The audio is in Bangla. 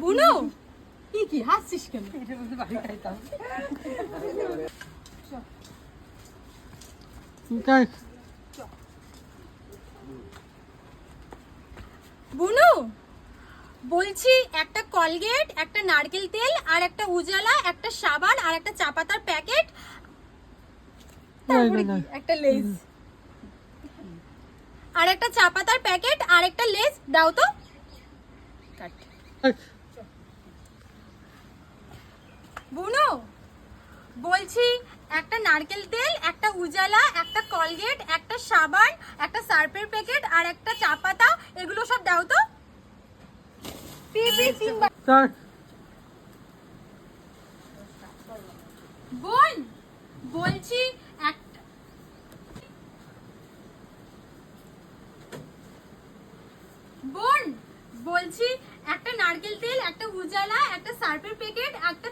বুনু কি হাসছিস কেন? বুনু বলছি একটা কলগেট, একটা নারকেল তেল, আর একটা উজালা, একটা সাবান, আর একটা চা পাতার প্যাকেট, তারপরে কি একটা লেজ, আর একটা চা পাতার প্যাকেট আর একটা লেজ দাও তো। বুনু বলছি একটা নারকেল তেল, একটা উজালা, একটা কলগেট, একটা সাবান, একটা সার্ফের প্যাকেট আর একটা চা পাতা, এগুলো সব দাও তো। বোন বলছি বোন বলছি একটা নারকেল তেল, একটা উজালা, একটা সার্ফের প্যাকেট, একটা